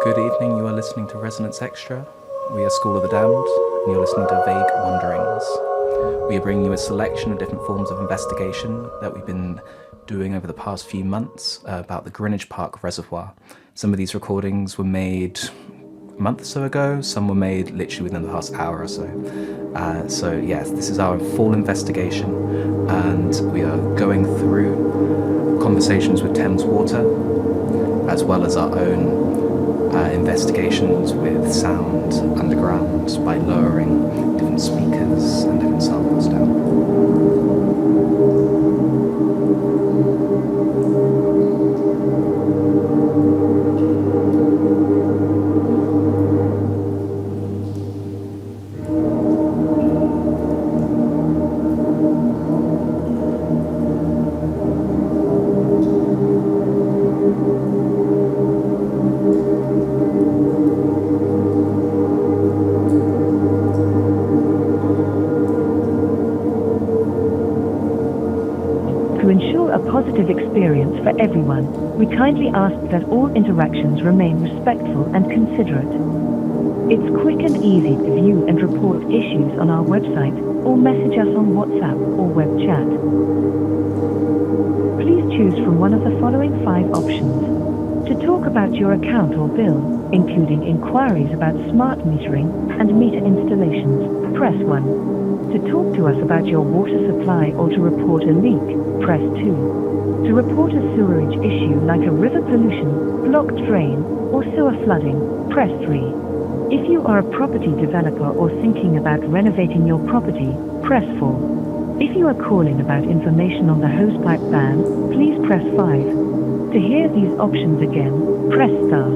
Good evening, you are listening to Resonance Extra. We are School of the Damned, and you're listening to Vague Wanderings. We are bringing you a selection of different forms of investigation that we've been doing over the past few months about the Greenwich Park Reservoir. Some of these recordings were made a month or so ago, some were made literally within the past hour or so. So yes, this is our full investigation, and we are going through conversations with Thames Water, as well as our own investigations with sound underground by lowering different speakers and different samples down. Experience for everyone, we kindly ask that all interactions remain respectful and considerate. It's quick and easy to view and report issues on our website or message us on WhatsApp or web chat. Please choose from one of the following 5 options. To talk about your account or bill, including inquiries about smart metering and meter installations, press 1. To talk to us about your water supply or to report a leak, press 2. To report a sewerage issue like a river pollution, blocked drain, or sewer flooding, press 3. If you are a property developer or thinking about renovating your property, press 4. If you are calling about information on the hosepipe ban, please press 5. To hear these options again, press star.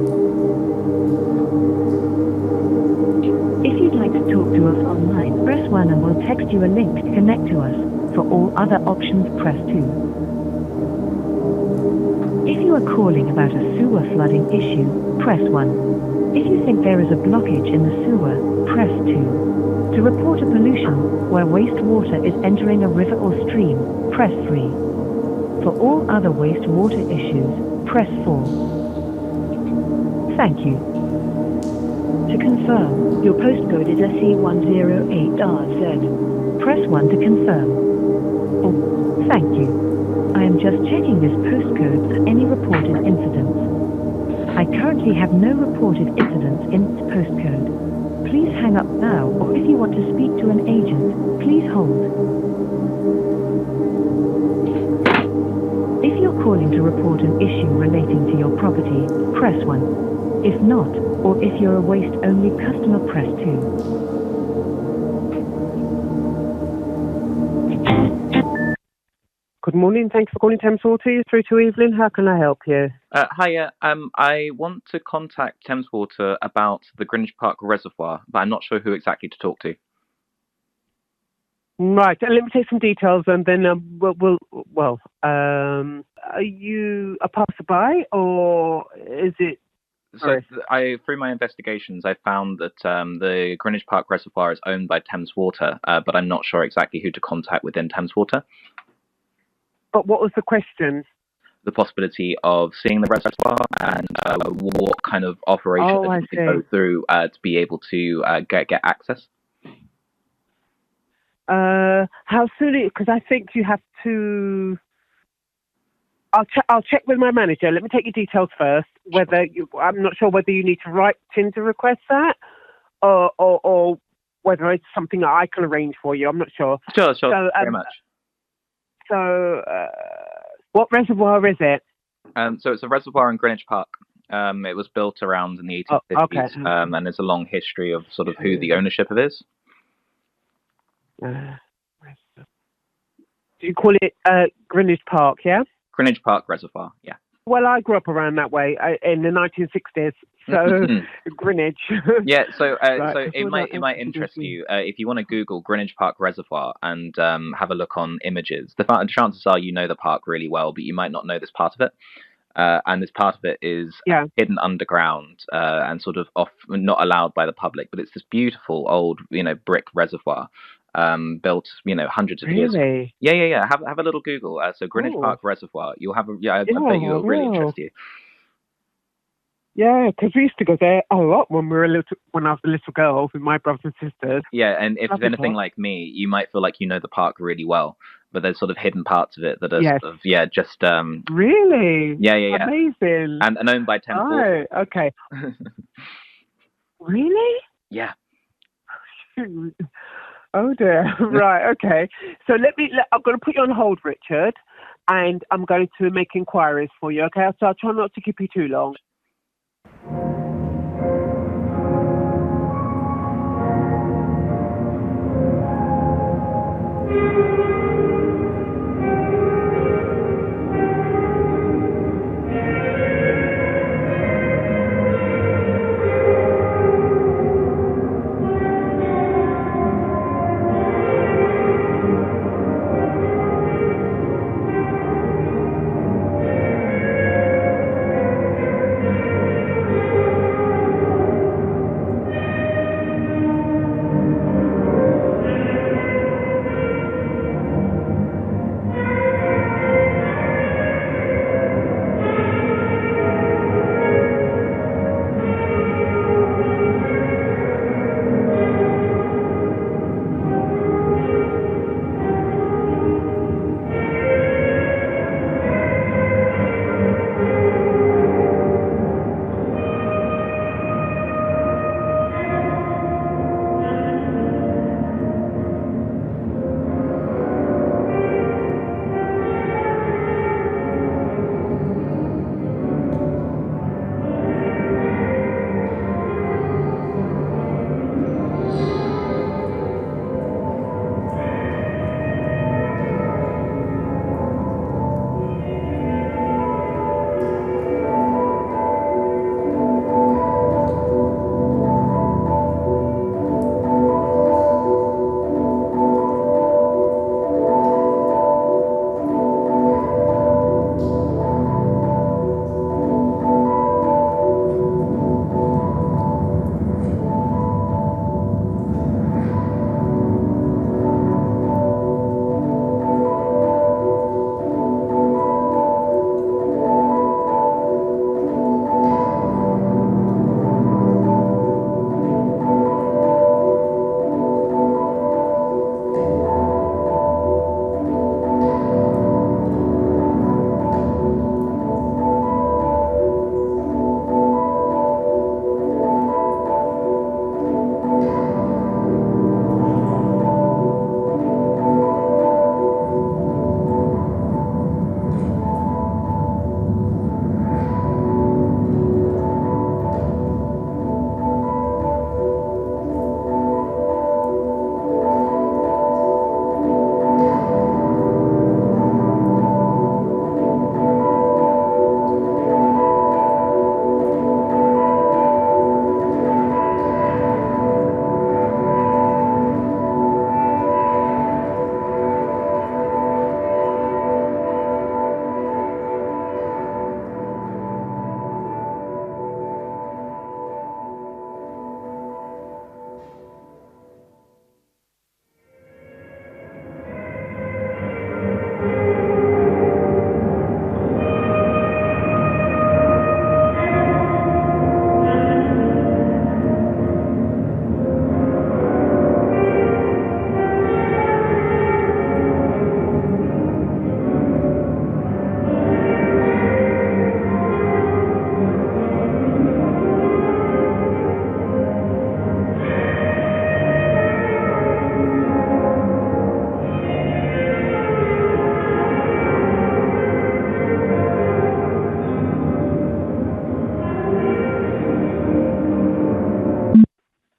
If you'd like to talk to us online, press 1 and we'll text you a link to connect to us. For all other options, press 2. If you are calling about a sewer flooding issue, press 1. If you think there is a blockage in the sewer, press 2. To report a pollution where wastewater is entering a river or stream, press 3. For all other wastewater issues, press 4. Thank you. To confirm, your postcode is SE108RZ. Press 1 to confirm. Oh, thank you. I am just checking this postcode for any reported incidents. I currently have no reported incidents in this postcode. Please hang up now, or if you want to speak to an agent, please hold. If you're calling to report an issue relating to your property, press 1. If not, or if you're a waste-only customer, press 2. Good morning. Thanks for calling Thames Water. You're through to Evelyn. How can I help you? Hiya. I want to contact Thames Water about the Greenwich Park Reservoir, but I'm not sure who exactly to talk to. Right. Let me take some details, and then are you a passerby, or is it? So, through my investigations, I found that the Greenwich Park Reservoir is owned by Thames Water, but I'm not sure exactly who to contact within Thames Water. But what was the question? The possibility of seeing the reservoir and what kind of operation we can go through to be able to get access. How soon? Because I think you have to. I'll check with my manager. Let me take your details first. I'm not sure whether you need to write in to request that, or whether it's something I can arrange for you. I'm not sure. Sure. Very much. So, what reservoir is it? So it's a reservoir in Greenwich Park. It was built around in the 1850s, and there's a long history of sort of who the ownership of is. Do you call it Greenwich Park, yeah? Greenwich Park Reservoir, yeah. Well, I grew up around that way in the 1960s, so Greenwich. Yeah, so Right, it might interest you if you want to Google Greenwich Park Reservoir and have a look on images. The chances are you know the park really well, but you might not know this part of it. And this part of it is hidden underground and sort of not allowed by the public. But it's this beautiful old, brick reservoir built, hundreds of years ago. Yeah. Have a little Google. So Greenwich Park Reservoir. You'll have I bet you'll really interest you. Yeah, because we used to go there a lot when when I was a little girl with my brothers and sisters. Yeah, and if Lovely you're anything park. like me, you might feel like you know the park really well, but there's sort of hidden parts of it that are Yes. sort of, just Really? yeah. Amazing. And owned by 10 Oh, okay. Really? Yeah. Oh dear. Right. Okay. So I'm going to put you on hold, Richard, and I'm going to make inquiries for you. Okay. So I'll try not to keep you too long.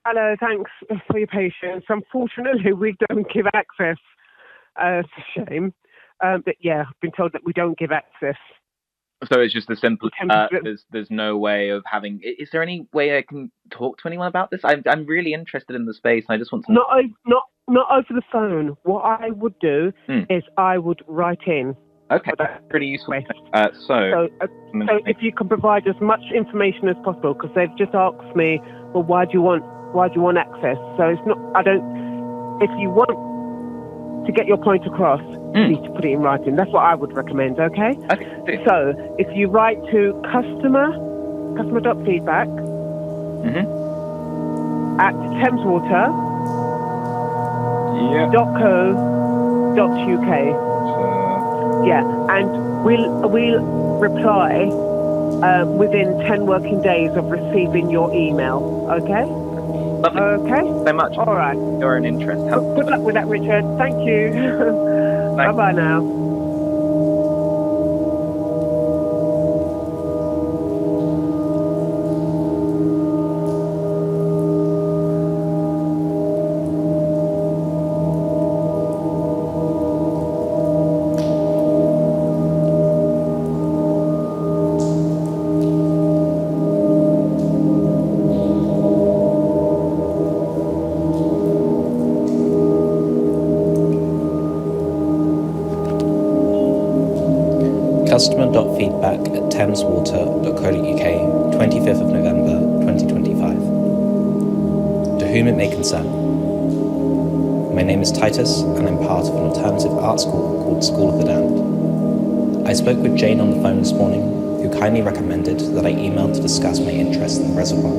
Hello, thanks for your patience. Unfortunately, we don't give access. It's a shame. But yeah, I've been told that we don't give access. So it's just the simple. There's no way of having. Is there any way I can talk to anyone about this? I'm really interested in the space. And I just want to. Not over the phone. What I would do is I would write in. Okay, that's pretty useful. So if you can provide as much information as possible, because they've just asked me, well, why do you want access? So it's not. If you want to get your point across, you need to put it in writing. That's what I would recommend. Okay. Okay. So if you write to customer customer.feedback Mm-hmm. at thameswater.co.uk. Yeah, and we'll reply within 10 working days of receiving your email. Okay? Lovely. Okay? So much. All right. Your own interest. Good luck with that, Richard. Thank you. Bye-bye now. Customer.feedback@thameswater.co.uk, 25th of November 2025. To whom it may concern. My name is Titus, and I'm part of an alternative art school called School of the Damned. I spoke with Jane on the phone this morning, who kindly recommended that I email to discuss my interest in the reservoir.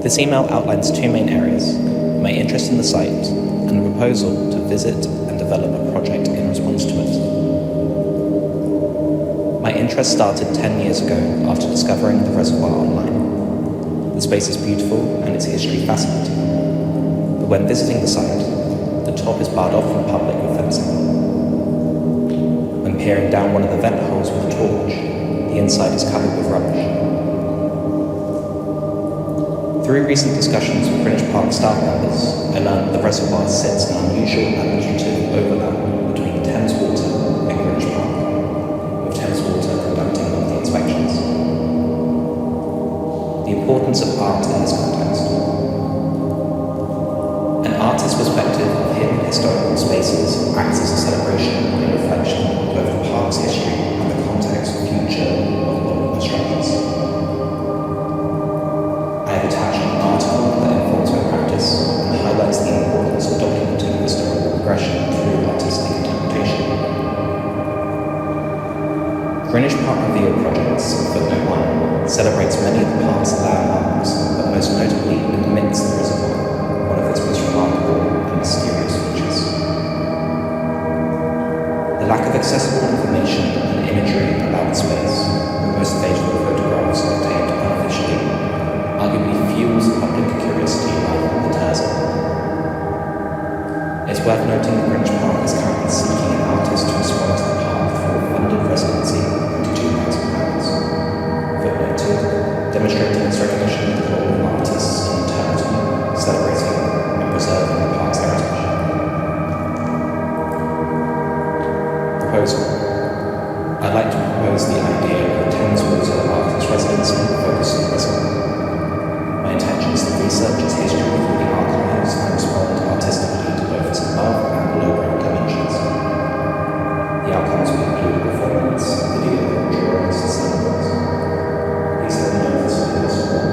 This email outlines two main areas: my interest in the site and a proposal to visit and develop a project in response to it. My interest started 10 years ago after discovering the reservoir online. The space is beautiful and its history fascinating. But when visiting the site, the top is barred off from public with fencing. When peering down one of the vent holes with a torch, the inside is covered with rubbish. Through recent discussions with Greenwich Park staff members, I learned that the reservoir sits in an unusual administrative overlap between Thames Water and Greenwich Park, with Thames Water conducting monthly inspections. The importance of art in this context. An artist's perspective of hidden historical spaces acts as a celebration and a reflection of both the park's history and the context of future of modern structures. I have attached an article that informs my practice and highlights the importance of documenting historical progression through artistic interpretation. Greenwich Park Reservoir Projects, footnote 1, celebrates many of the park's landmarks, but most notably admits the reservoir, one of its most remarkable and mysterious features. The lack of accessible information and imagery about the space, with most faithful photographs obtained unofficially, arguably fuels public curiosity rather than deters it. It's worth noting that Greenwich Park is currently seeking an artist to respond to the park for a funded residency into £2,000. Footnote 2, demonstrating its recognition of the role of artists in interpreting, celebrating, and preserving the park's heritage. Proposal. I'd like to propose the idea of a Thames Water artist residency focused on the reservoir. My intention is to research its history through the archives and respond artistically to both its above and below ground dimensions. The outcomes will include a performance, video, drawings, and samples. Please let me know if this will be possible.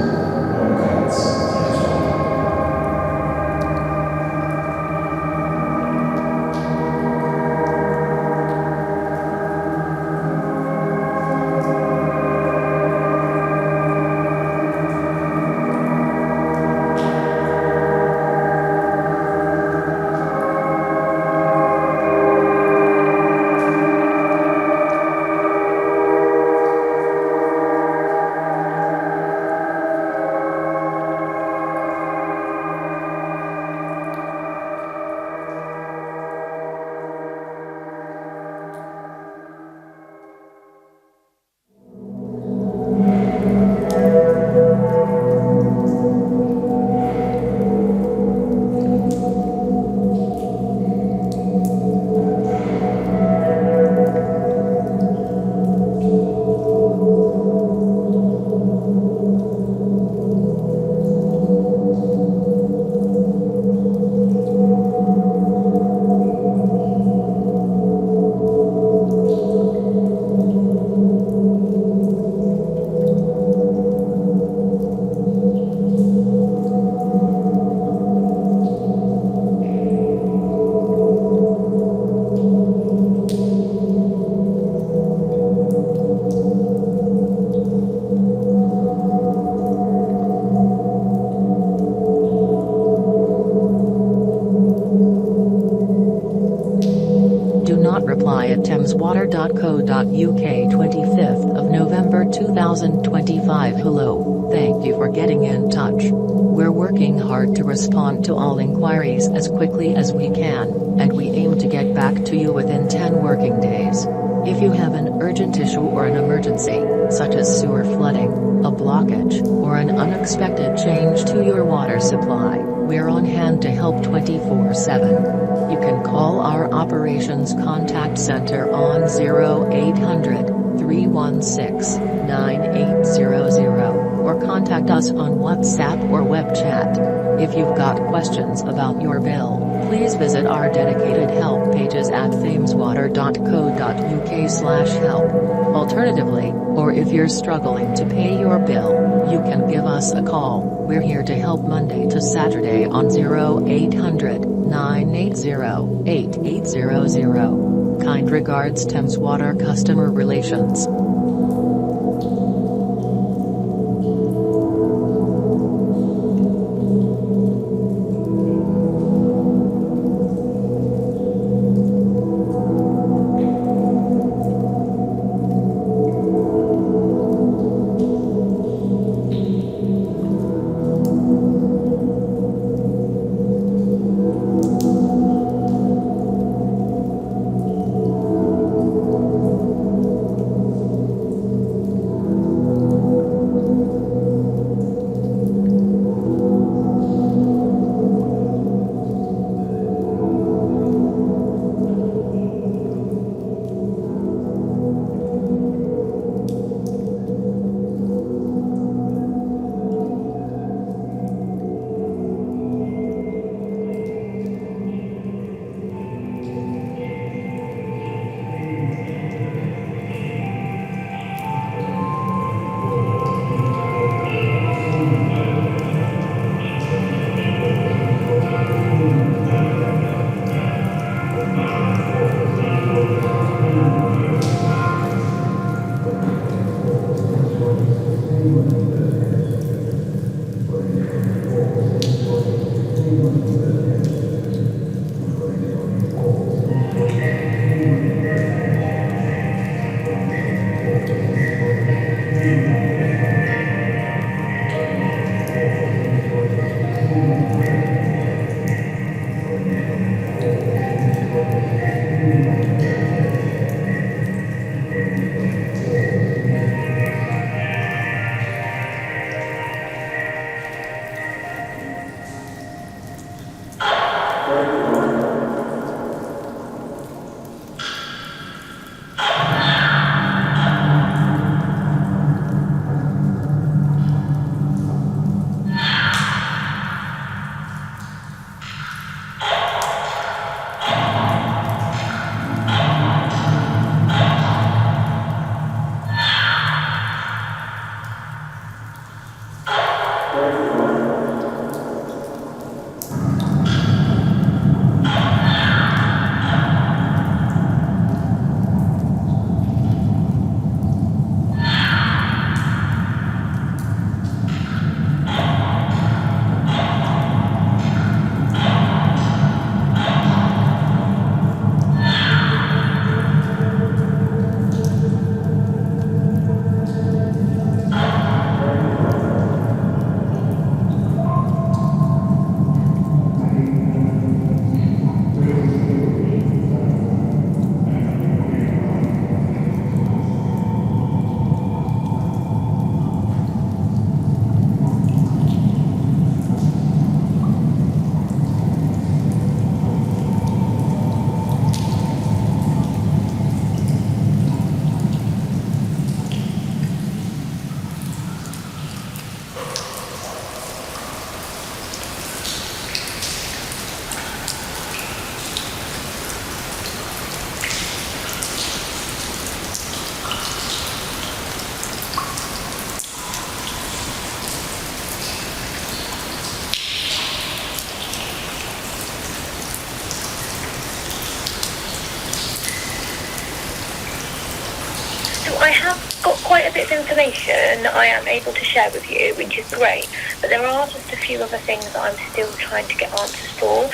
thameswater.co.uk 25th of November 2025. Hello, thank you for getting in touch. We're working hard to respond to all inquiries as quickly as we can, and we aim to get back to you within 10 working days. If you have an urgent issue or an emergency, such as sewer flooding, a blockage, or an unexpected change to your water supply, we're on hand to help 24/7. You can call our Operations Contact Center on 0800 316 9800, or contact us on WhatsApp or web chat. If you've got questions about your bill, please visit our dedicated help pages at thameswater.co.uk/help. Alternatively, or if you're struggling to pay your bill, you can give us a call. We're here to help Monday to Saturday on 0800 980 8800. Kind regards, Thames Water Customer Relations. I have got quite a bit of information that I am able to share with you, which is great, but there are just a few other things that I'm still trying to get answers for.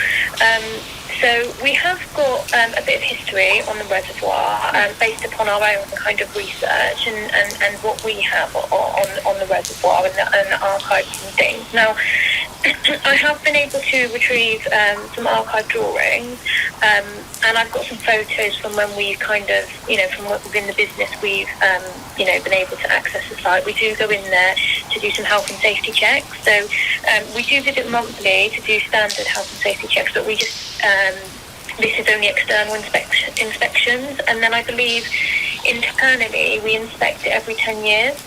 So we have got a bit of history on the reservoir based upon our own kind of research and what we have on the reservoir and the archives and things. Now, I have been able to retrieve some archive drawings, and I've got some photos from when we kind of, from within the business, we've, been able to access the site. We do go in there to do some health and safety checks. So we do visit monthly to do standard health and safety checks, but we just, this is only external inspections. And then I believe internally we inspect it every 10 years.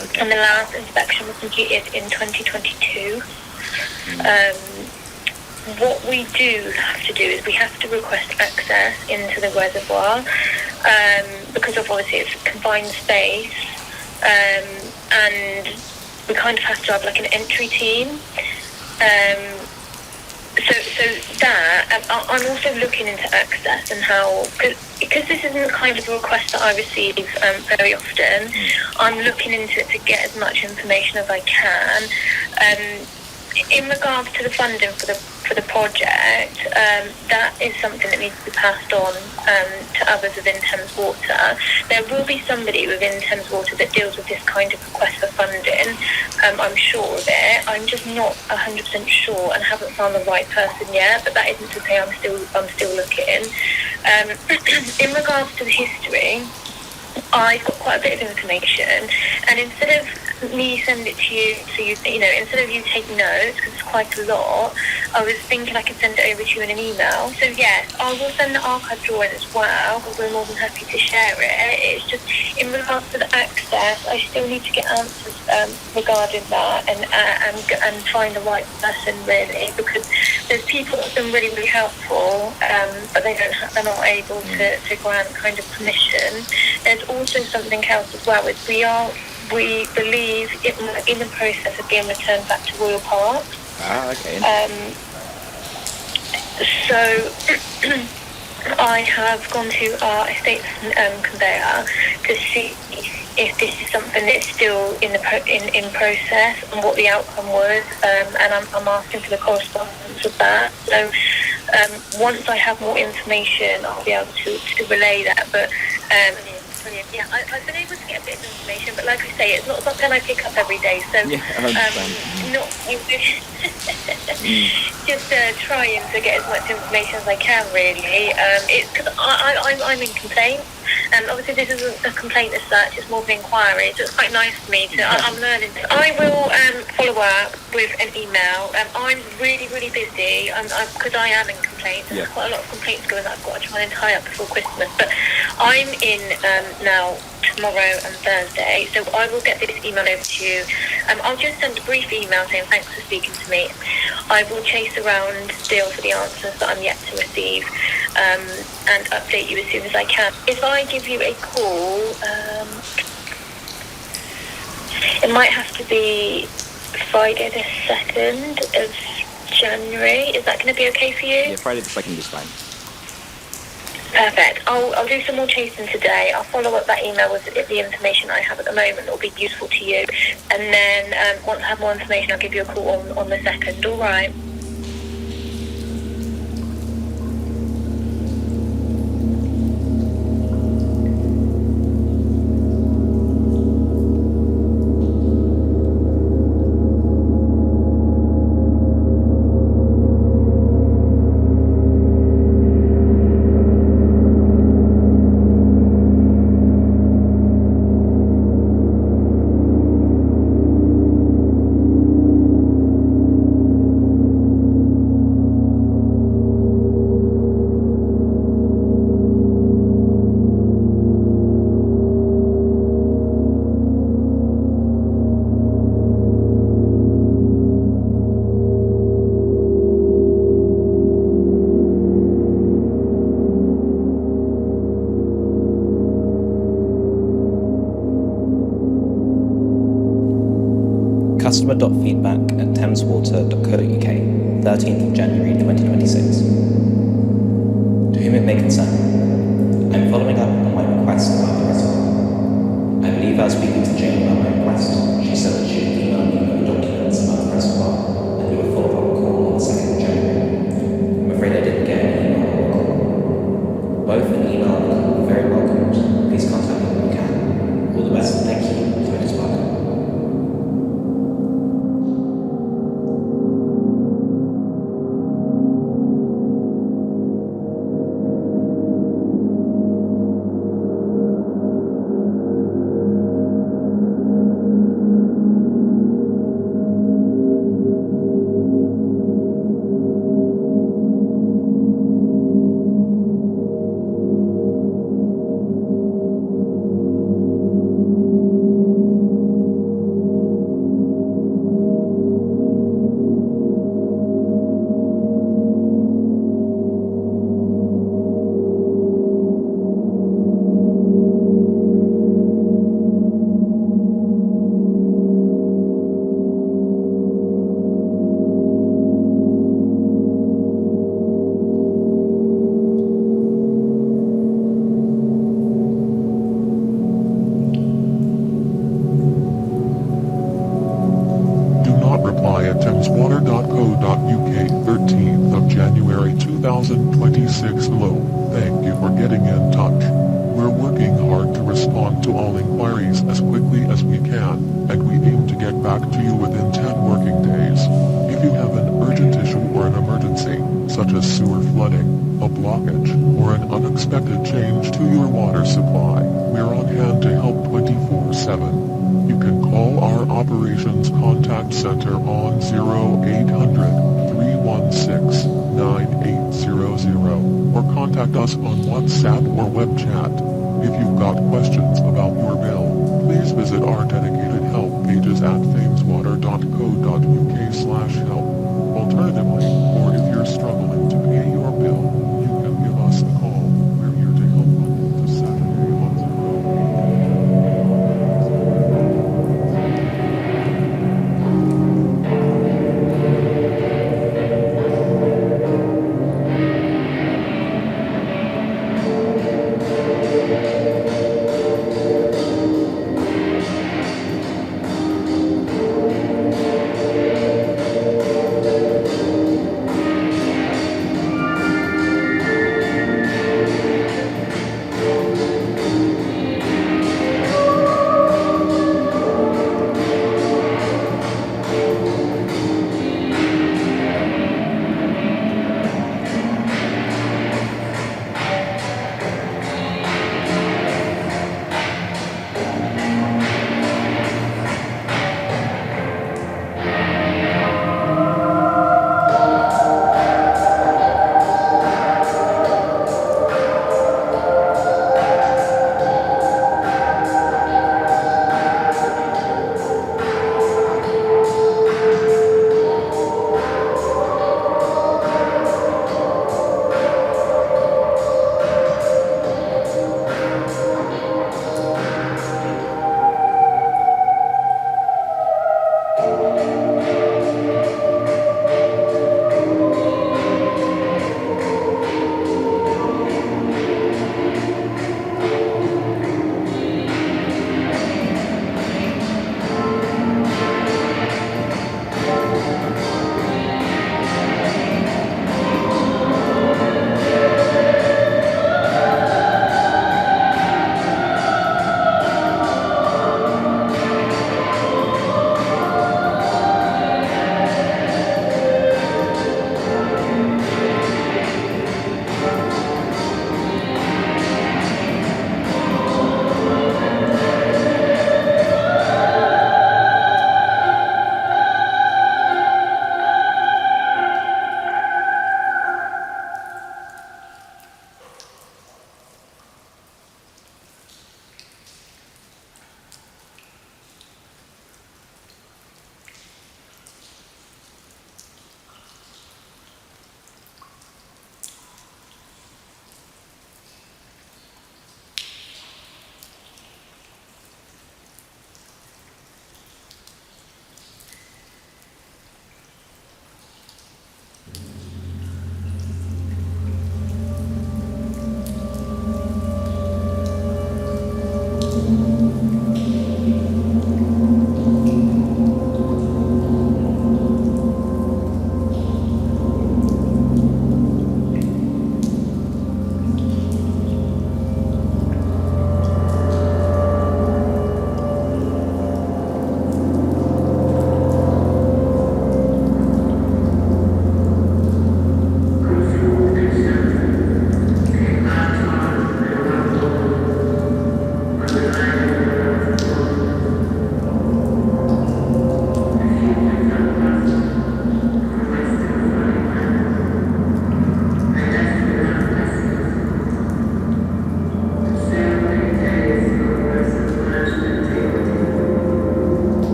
Okay. And the last inspection was completed in 2022. What we do have to do is we have to request access into the reservoir because of obviously it's a confined space, and we kind of have to have like an entry team. So that I'm also looking into access and how, because this isn't kind of a request that I receive very often. I'm looking into it to get as much information as I can. In regards to the funding for the project, that is something that needs to be passed on to others within Thames Water. There will be somebody within Thames Water that deals with this kind of request for funding. I'm sure of it. I'm just not 100% sure and haven't found the right person yet. But that isn't to say I'm still looking. In regards to the history, I've got quite a bit of information, and instead of me send it to you, so instead of you taking notes, because it's quite a lot, I was thinking I could send it over to you in an email. So yes, I will send the archive drawing as well, because we're more than happy to share it. It's just, in regards to the access, I still need to get answers regarding that and find the right person really, because there's people that have been really, really helpful, but they're not able to grant kind of permission. There's also something else as well, is we believe it might be in the process of being returned back to Royal Park. Ah, okay. So I have gone to our estates conveyor to see if this is something that's still in process and what the outcome was, and I'm asking for the correspondence of that. So once I have more information, I'll be able to relay that. But yeah, I've been able to get a bit of information, but like I say, it's not something I pick up every day. So yeah, just trying to get as much information as I can. Really, it's because I'm in complaint. And obviously this isn't a complaint as such, it's more of an inquiry, so it's quite nice for me to, I'm learning. I will follow up with an email. I'm really, really busy, because I am in complaints. There's quite a lot of complaints going on I've got to try and tie up before Christmas. But I'm in now tomorrow and Thursday, so I will get this email over to you. I'll just send a brief email saying thanks for speaking to me. I will chase around still for the answers that I'm yet to receive, and update you as soon as I can. If I give you a call, it might have to be Friday the 2nd of January. Is that going to be okay for you? Yeah, Friday the 2nd is fine. Perfect. I'll do some more chasing today. I'll follow up that email with the information I have at the moment that will be useful to you. And then once I have more information, I'll give you a call on the 2nd. All right. customer.feedback@thameswater.co.uk, 13th of January 2026. To whom it may concern, I'm following up on my request about the reservoir. I believe I was speaking to Jane about my request. She said that she would email me the documents about the reservoir and do a follow-up call on the 2nd of January. I'm afraid I didn't get any email 2026. Hello, thank you for getting in touch. We're working hard to respond to all inquiries as quickly as we can, and we aim to get back to you within 10 working days. If you have an urgent issue or an emergency, such as sewer flooding, a blockage, or an unexpected change to your water supply, we're on hand to help 24/7. You can call our Operations Contact Center on 0800-316-9800 or contact us on WhatsApp or web chat. If you've got questions about your bill, please visit our dedicated help pages at thameswater.co.uk/help. Alternatively, or if you're struggling to pay your bill, you can give us a call. We're here to help Monday to Saturday on 0.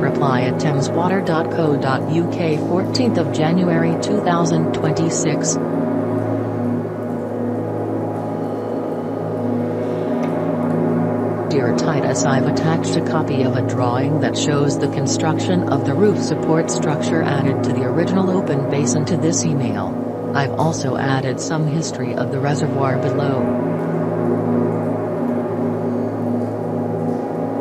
Reply at thameswater.co.uk 14th of January 2026. Dear Titus, I've attached a copy of a drawing that shows the construction of the roof support structure added to the original open basin to this email. I've also added some history of the reservoir below.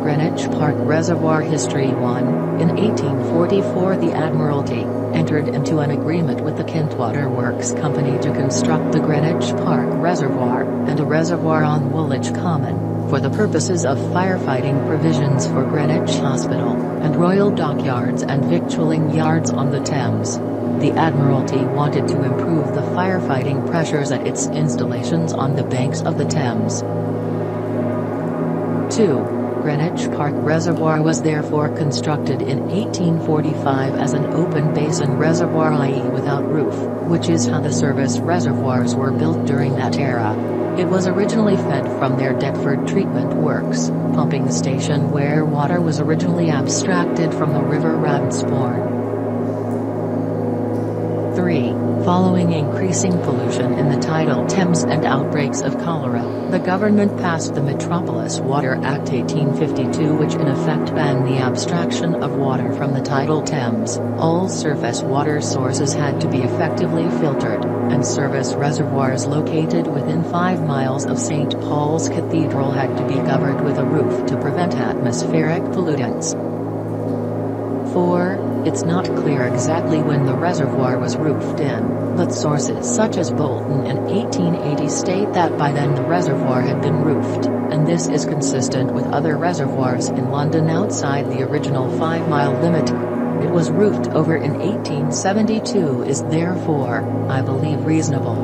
Greenwich Park Reservoir History 1. In 1844 the Admiralty entered into an agreement with the Kentwater Works Company to construct the Greenwich Park Reservoir, and a reservoir on Woolwich Common, for the purposes of firefighting provisions for Greenwich Hospital, and Royal Dockyards and victualling yards on the Thames. The Admiralty wanted to improve the firefighting pressures at its installations on the banks of the Thames. 2. Greenwich Park Reservoir was therefore constructed in 1845 as an open basin reservoir, i.e. without roof, which is how the service reservoirs were built during that era. It was originally fed from their Deptford Treatment Works pumping station, where water was originally abstracted from the River Ravensbourne. 3. Following increasing pollution in the tidal Thames and outbreaks of cholera, the government passed the Metropolis Water Act 1852, which in effect banned the abstraction of water from the tidal Thames. All surface water sources had to be effectively filtered, and service reservoirs located within 5 miles of St. Paul's Cathedral had to be covered with a roof to prevent atmospheric pollutants. 4. It's not clear exactly when the reservoir was roofed in, but sources such as Bolton in 1880 state that by then the reservoir had been roofed, and this is consistent with other reservoirs in London outside the original 5-mile limit. It was roofed over in 1872 is therefore, I believe, reasonable.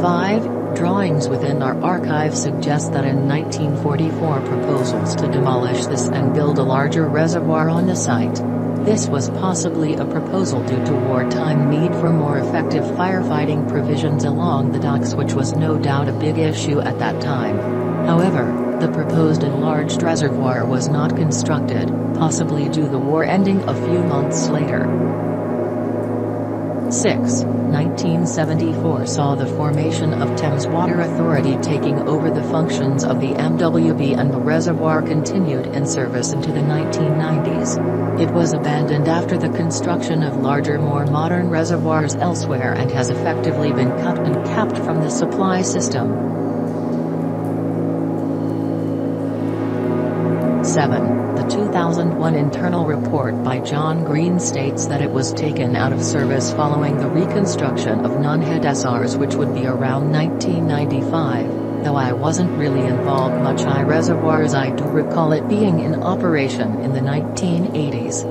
5. Drawings within our archive suggest that in 1944 proposals to demolish this and build a larger reservoir on the site. This was possibly a proposal due to wartime need for more effective firefighting provisions along the docks, which was no doubt a big issue at that time. However, the proposed enlarged reservoir was not constructed, possibly due to the war ending a few months later. 6. 1974 saw the formation of Thames Water Authority taking over the functions of the MWB, and the reservoir continued in service into the 1990s. It was abandoned after the construction of larger, more modern reservoirs elsewhere and has effectively been cut and capped from the supply system. 7. The 2001 internal report by John Green states that it was taken out of service following the reconstruction of Nunhead SRs, which would be around 1995, though I wasn't really involved much. Reservoirs, I do recall it being in operation in the 1980s.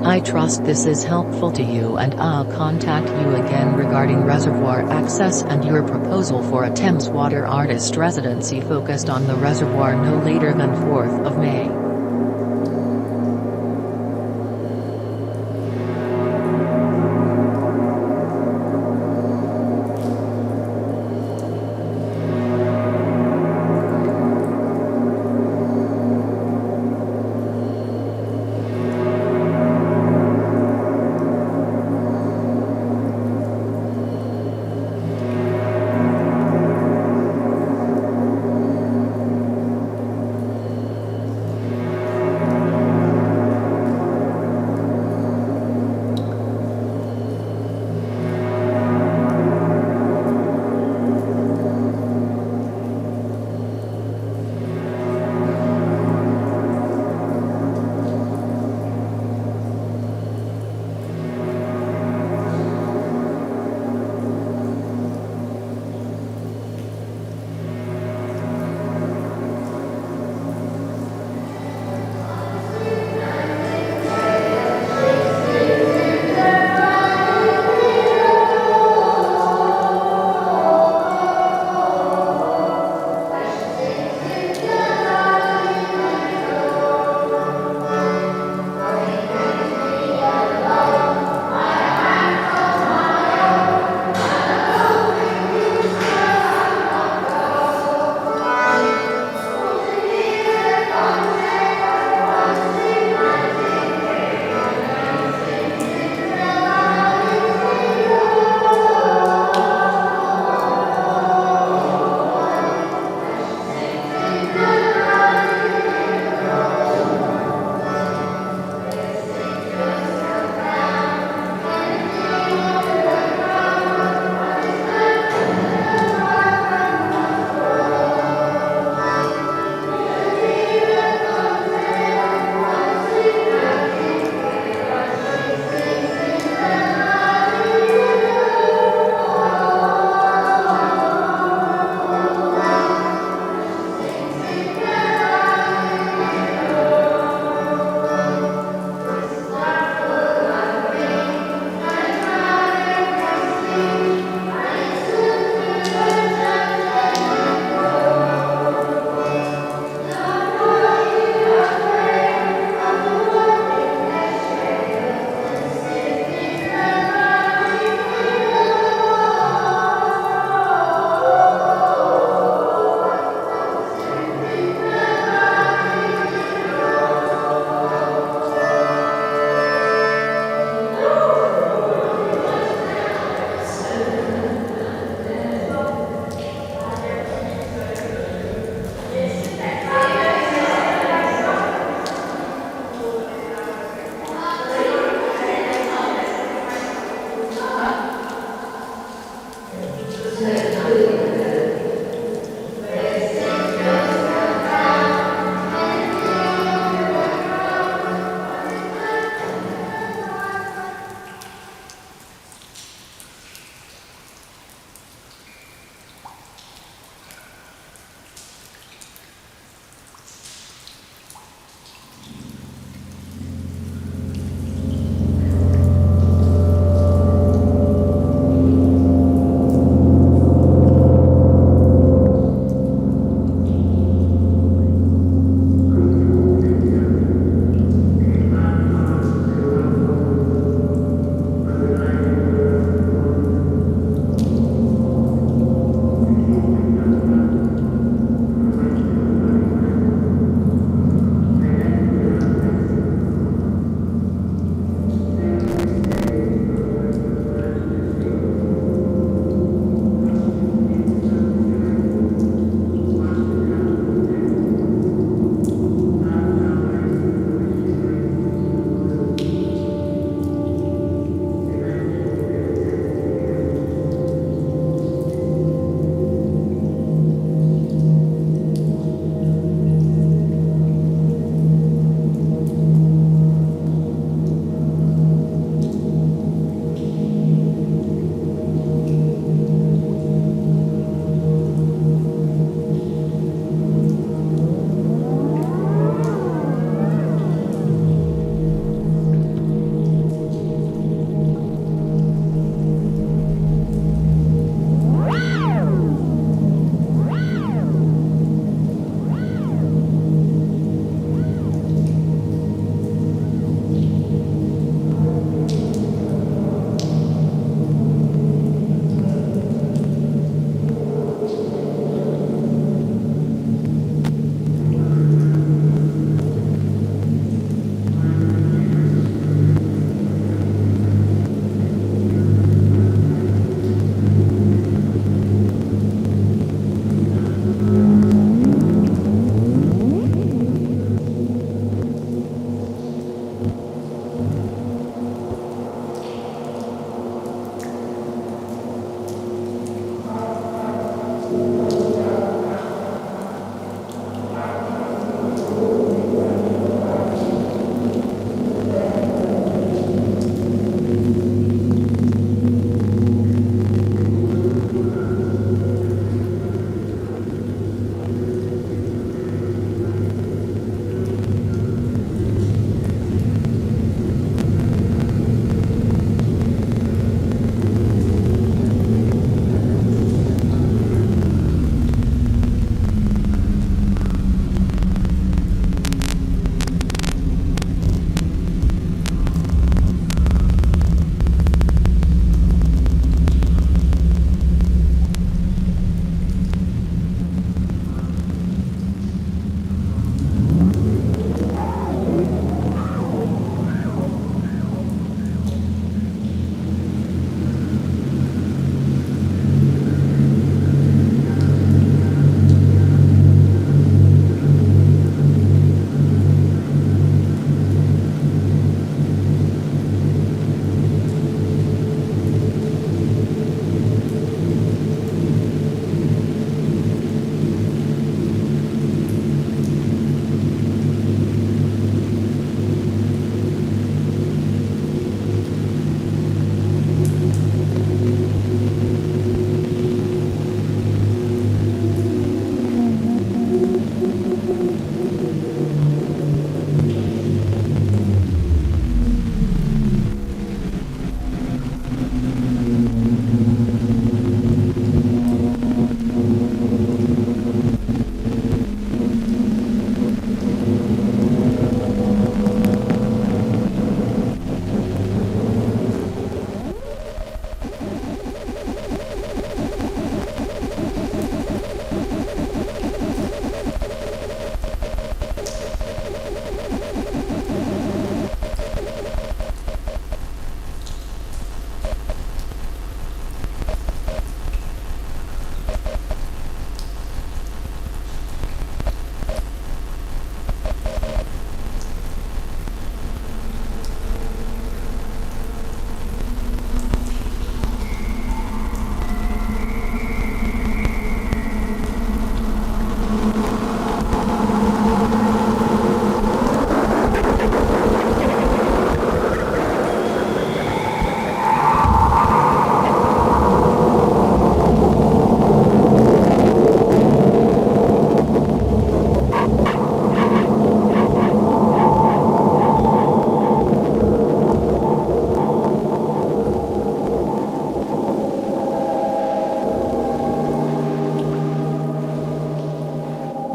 I trust this is helpful to you, and I'll contact you again regarding reservoir access and your proposal for a Thames Water artist residency focused on the reservoir no later than 4th of May.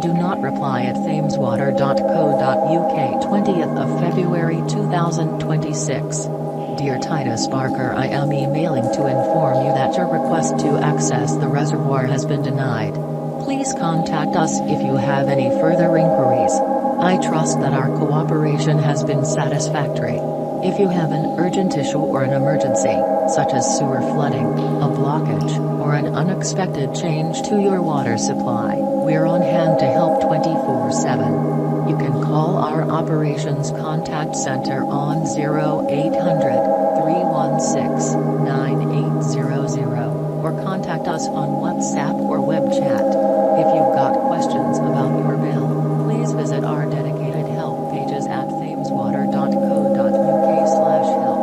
Do not reply at thameswater.co.uk 20th of February 2026. Dear Titus Barker, I am emailing to inform you that your request to access the reservoir has been denied. Please contact us if you have any further inquiries. I trust that our cooperation has been satisfactory. If you have an urgent issue or an emergency, such as sewer flooding, a blockage, or an unexpected change to your water supply, we're on hand to help 24/7. You can call our Operations Contact Center on 0800 316 9800 or contact us on WhatsApp or web chat. If you've got questions about your bill, please visit our dedicated help pages at thameswater.co.uk/help.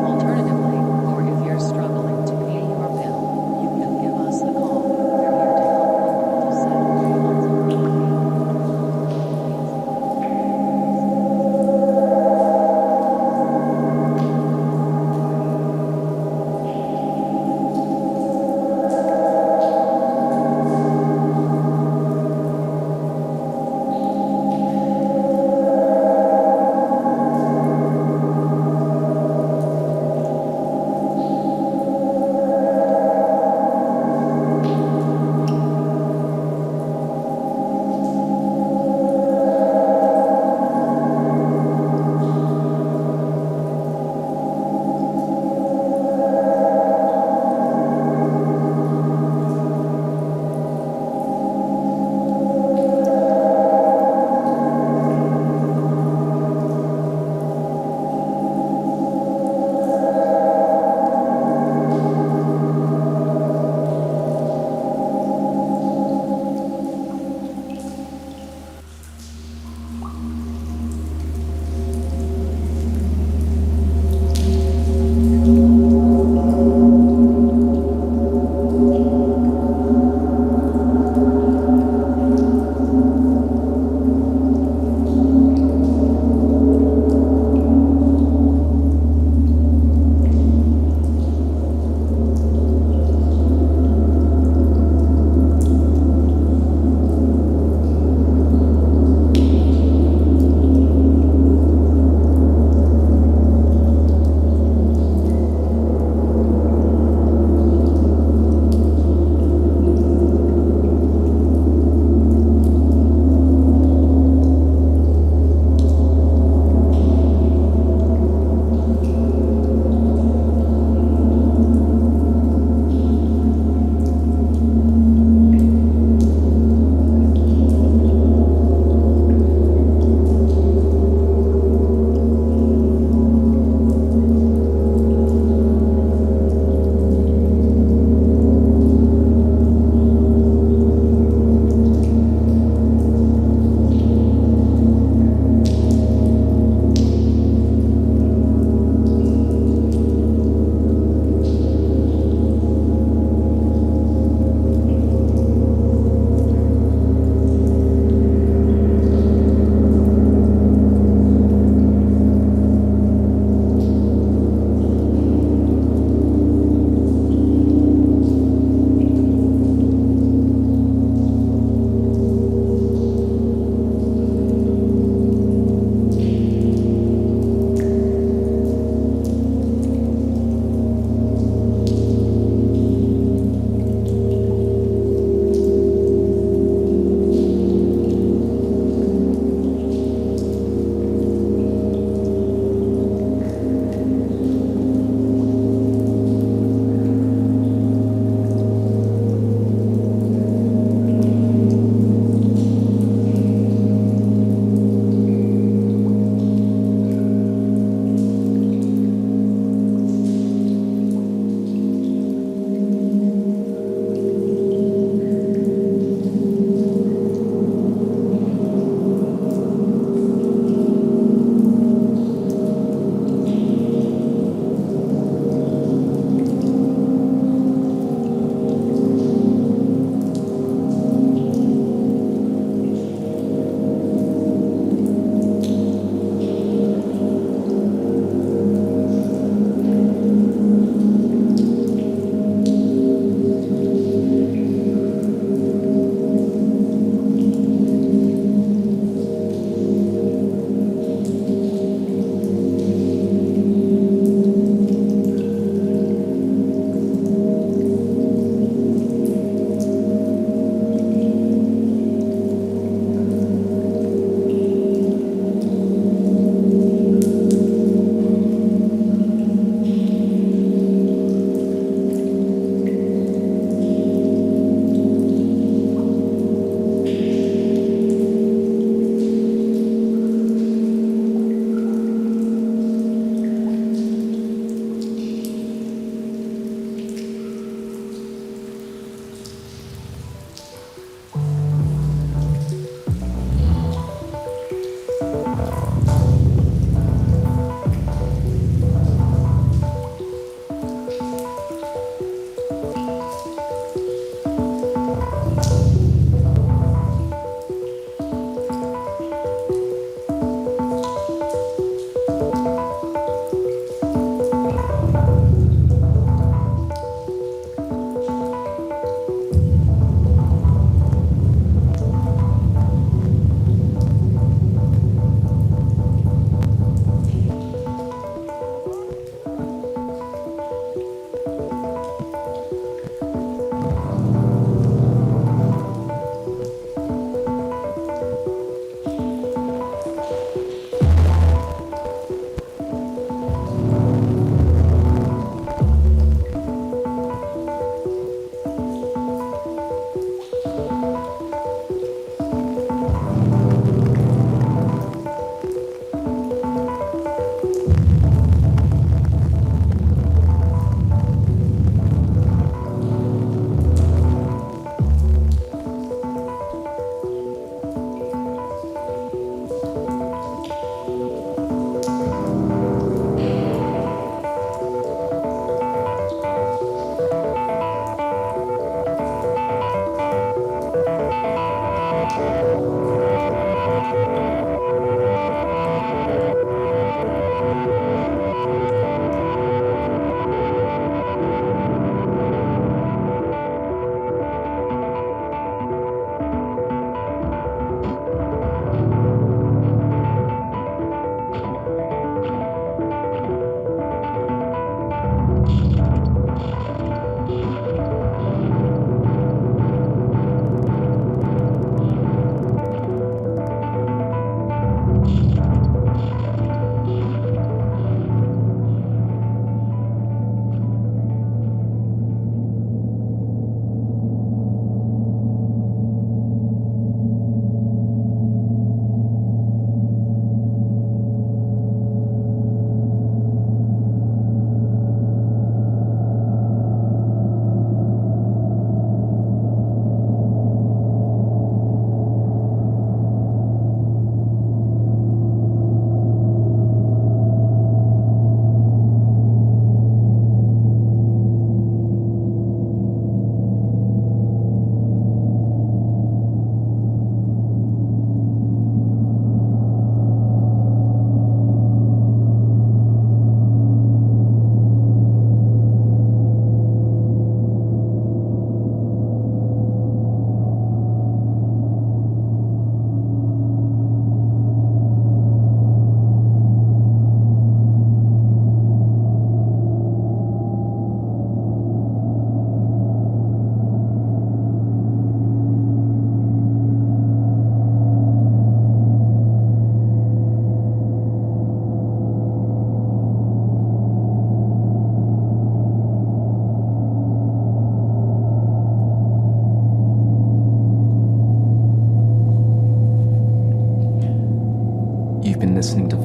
Alternatively, or if you're struggling to pay your bill, you can give us a call. We're here to help you settle your funds.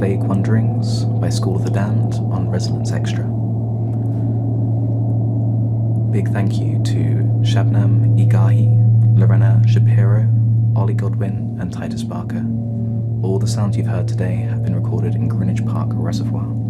Vague Wanderings by School of the Damned on Resonance Extra. Big thank you to Shabnam Igahi, Lorena Shapiro, Ollie Godwin, and Titus Barker. All the sounds you've heard today have been recorded in Greenwich Park Reservoir.